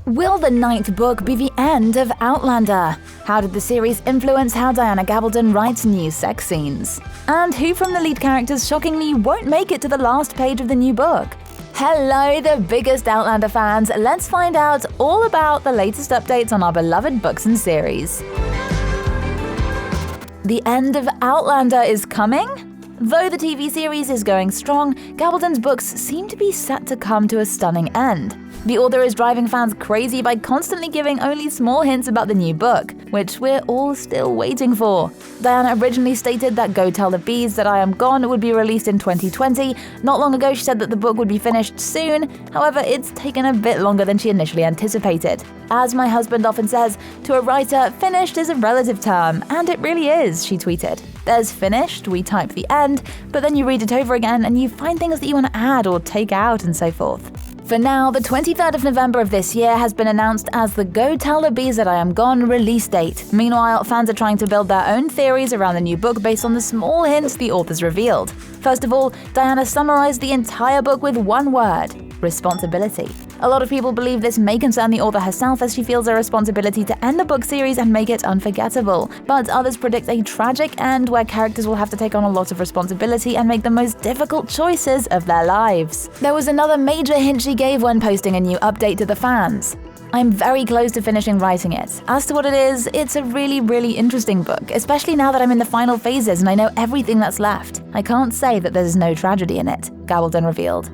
Will the 9th book be the end of Outlander? How did the series influence how Diana Gabaldon writes new sex scenes? And who from the lead characters shockingly won't make it to the last page of the new book? Hello, the biggest Outlander fans! Let's find out all about the latest updates on our beloved books and series. The end of Outlander is coming? Though the TV series is going strong, Gabaldon's books seem to be set to come to a stunning end. The author is driving fans crazy by constantly giving only small hints about the new book, which we're all still waiting for. Diana originally stated that Go Tell the Bees That I Am Gone would be released in 2020. Not long ago, she said that the book would be finished soon. However, it's taken a bit longer than she initially anticipated. As my husband often says, to a writer, finished is a relative term, and it really is, she tweeted. There's finished, we type the end, but then you read it over again and you find things that you want to add or take out and so forth. For now, the 23rd of November of this year has been announced as the Go Tell the Bees That I Am Gone release date. Meanwhile, fans are trying to build their own theories around the new book based on the small hints the authors revealed. First of all, Diana summarized the entire book with one word: responsibility. A lot of people believe this may concern the author herself, as she feels a responsibility to end the book series and make it unforgettable. But others predict a tragic end where characters will have to take on a lot of responsibility and make the most difficult choices of their lives. There was another major hint she gave when posting a new update to the fans. I'm very close to finishing writing it. As to what it is, it's a really interesting book, especially now that I'm in the final phases and I know everything that's left. I can't say that there's no tragedy in it, Gabaldon revealed.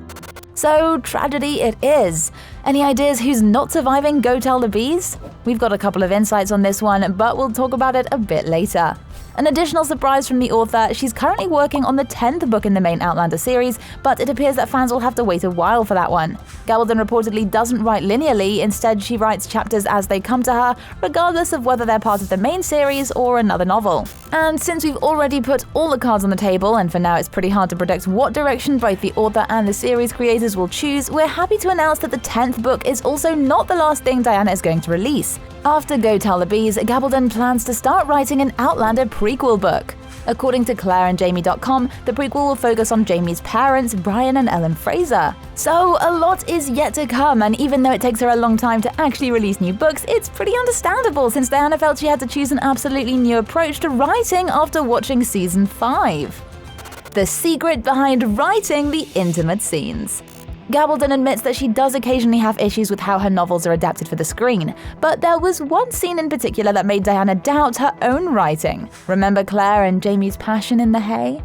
So, tragedy it is. Any ideas who's not surviving Go Tell the Bees? We've got a couple of insights on this one, but we'll talk about it a bit later. An additional surprise from the author, she's currently working on the 10th book in the main Outlander series, but it appears that fans will have to wait a while for that one. Gabaldon reportedly doesn't write linearly, instead she writes chapters as they come to her, regardless of whether they're part of the main series or another novel. And since we've already put all the cards on the table, and for now it's pretty hard to predict what direction both the author and the series creators will choose, we're happy to announce that the 10th book is also not the last thing Diana is going to release. After Go Tell the Bees, Gabaldon plans to start writing an Outlander prequel book. According to ClaireandJamie.com, the prequel will focus on Jamie's parents, Brian and Ellen Fraser. So a lot is yet to come, and even though it takes her a long time to actually release new books, it's pretty understandable since Diana felt she had to choose an absolutely new approach to writing after watching season 5. The secret behind writing the intimate scenes. Gabaldon admits that she does occasionally have issues with how her novels are adapted for the screen, but there was one scene in particular that made Diana doubt her own writing. Remember Claire and Jamie's passion in the hay?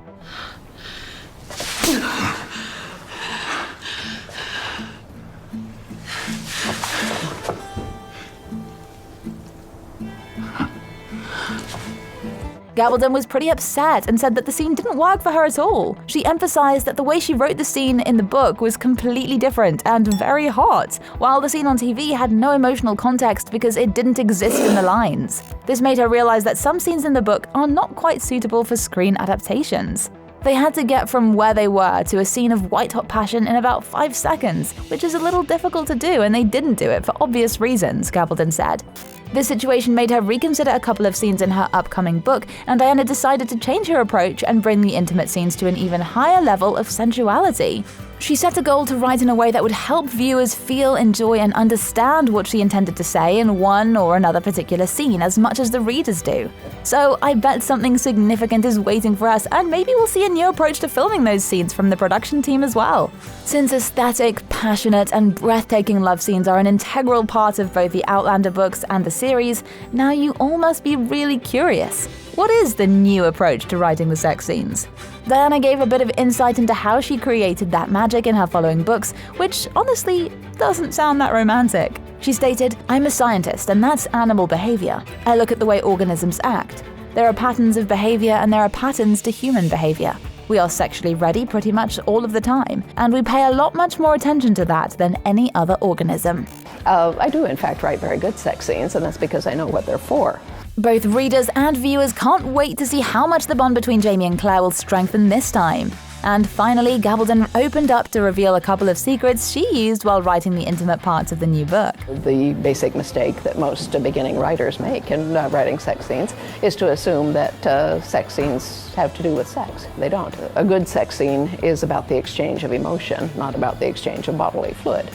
Gabaldon was pretty upset and said that the scene didn't work for her at all. She emphasized that the way she wrote the scene in the book was completely different and very hot, while the scene on TV had no emotional context because it didn't exist in the lines. This made her realize that some scenes in the book are not quite suitable for screen adaptations. They had to get from where they were to a scene of white-hot passion in about 5 seconds, which is a little difficult to do, and they didn't do it for obvious reasons, Gabaldon said. This situation made her reconsider a couple of scenes in her upcoming book, and Diana decided to change her approach and bring the intimate scenes to an even higher level of sensuality. She set a goal to write in a way that would help viewers feel, enjoy, and understand what she intended to say in one or another particular scene as much as the readers do. So I bet something significant is waiting for us, and maybe we'll see a new approach to filming those scenes from the production team as well. Since aesthetic, passionate, and breathtaking love scenes are an integral part of both the Outlander books and the series, now you all must be really curious. What is the new approach to writing the sex scenes? Diana gave a bit of insight into how she created that magic in her following books, which honestly doesn't sound that romantic. She stated, "I'm a scientist, and that's animal behavior. I look at the way organisms act. There are patterns of behavior and there are patterns to human behavior. We are sexually ready pretty much all of the time, and we pay a lot much more attention to that than any other organism." I do in fact write very good sex scenes, and that's because I know what they're for. Both readers and viewers can't wait to see how much the bond between Jamie and Claire will strengthen this time. And finally, Gabaldon opened up to reveal a couple of secrets she used while writing the intimate parts of the new book. The basic mistake that most beginning writers make in writing sex scenes is to assume that sex scenes have to do with sex. They don't. A good sex scene is about the exchange of emotion, not about the exchange of bodily fluid.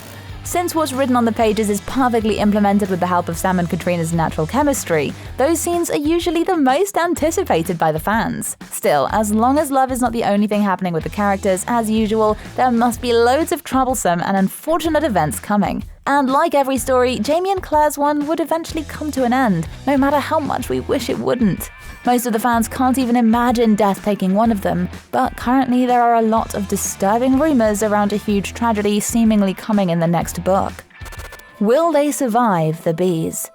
Since what's written on the pages is perfectly implemented with the help of Sam and Caitriona's natural chemistry, those scenes are usually the most anticipated by the fans. Still, as long as love is not the only thing happening with the characters, as usual, there must be loads of troublesome and unfortunate events coming. And like every story, Jamie and Claire's one would eventually come to an end, no matter how much we wish it wouldn't. Most of the fans can't even imagine death taking one of them, but currently there are a lot of disturbing rumors around a huge tragedy seemingly coming in the next book. Will they survive the bees?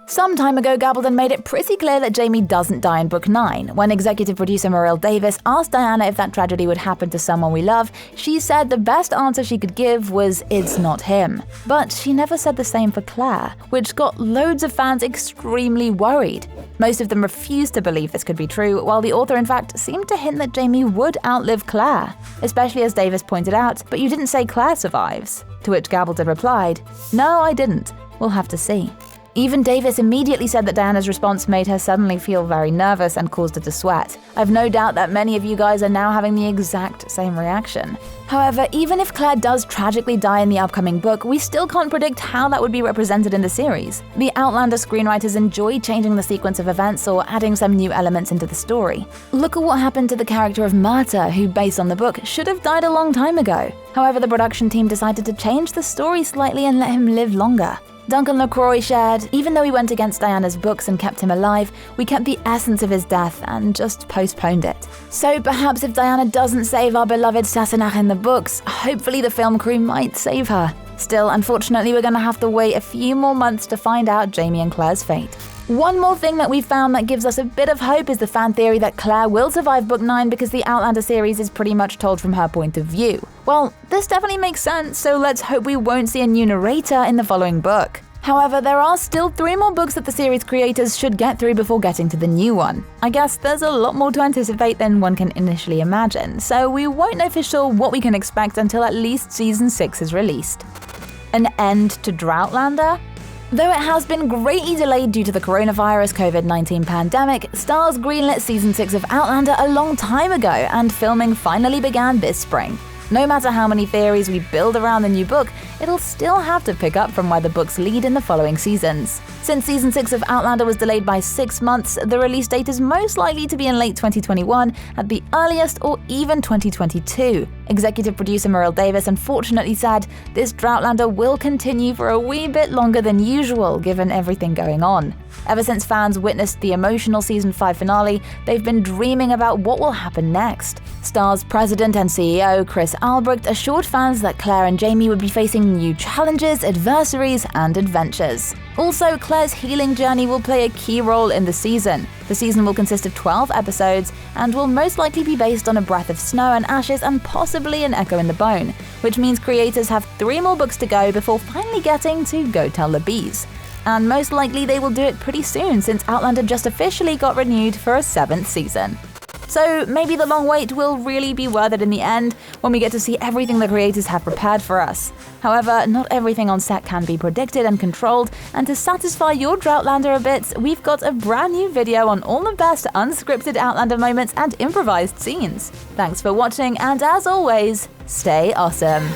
Some time ago, Gabaldon made it pretty clear that Jamie doesn't die in Book 9. When executive producer Maureen Davis asked Diana if that tragedy would happen to someone we love, she said the best answer she could give was, "It's not him." But she never said the same for Claire, which got loads of fans extremely worried. Most of them refused to believe this could be true, while the author in fact seemed to hint that Jamie would outlive Claire. Especially as Davis pointed out, "But you didn't say Claire survives." To which Gabaldon replied, "No, I didn't. We'll have to see." Even Davis immediately said that Diana's response made her suddenly feel very nervous and caused her to sweat. I've no doubt that many of you guys are now having the exact same reaction. However, even if Claire does tragically die in the upcoming book, we still can't predict how that would be represented in the series. The Outlander screenwriters enjoy changing the sequence of events or adding some new elements into the story. Look at what happened to the character of Myrta, who, based on the book, should have died a long time ago. However, the production team decided to change the story slightly and let him live longer. Duncan LaCroix shared, "Even though we went against Diana's books and kept him alive, we kept the essence of his death and just postponed it." So perhaps if Diana doesn't save our beloved Sassenach in the books, hopefully the film crew might save her. Still, unfortunately, we're gonna have to wait a few more months to find out Jamie and Claire's fate. One more thing that we found that gives us a bit of hope is the fan theory that Claire will survive Book 9 because the Outlander series is pretty much told from her point of view. Well, this definitely makes sense, so let's hope we won't see a new narrator in the following book. However, there are still 3 more books that the series creators should get through before getting to the new one. I guess there's a lot more to anticipate than one can initially imagine, so we won't know for sure what we can expect until at least Season 6 is released. An end to Droughtlander? Though it has been greatly delayed due to the coronavirus COVID-19 pandemic, Starz greenlit Season 6 of Outlander a long time ago, and filming finally began this spring. No matter how many theories we build around the new book, it'll still have to pick up from where the books lead in the following seasons. Since Season 6 of Outlander was delayed by 6 months, the release date is most likely to be in late 2021 at the earliest, or even 2022. Executive producer Maureen Davis unfortunately said, "This Droughtlander will continue for a wee bit longer than usual given everything going on." Ever since fans witnessed the emotional Season 5 finale, they've been dreaming about what will happen next. Starz president and CEO Chris Albrecht assured fans that Claire and Jamie would be facing new challenges, adversaries, and adventures. Also, Claire's healing journey will play a key role in the season. The season will consist of 12 episodes and will most likely be based on A Breath of Snow and Ashes and possibly An Echo in the Bone, which means creators have 3 more books to go before finally getting to Go Tell the Bees. And most likely they will do it pretty soon since Outlander just officially got renewed for a 7th season. So maybe the long wait will really be worth it in the end when we get to see everything the creators have prepared for us. However, not everything on set can be predicted and controlled, and to satisfy your Droughtlander a bit, we've got a brand new video on all the best unscripted Outlander moments and improvised scenes. Thanks for watching, and as always, stay awesome.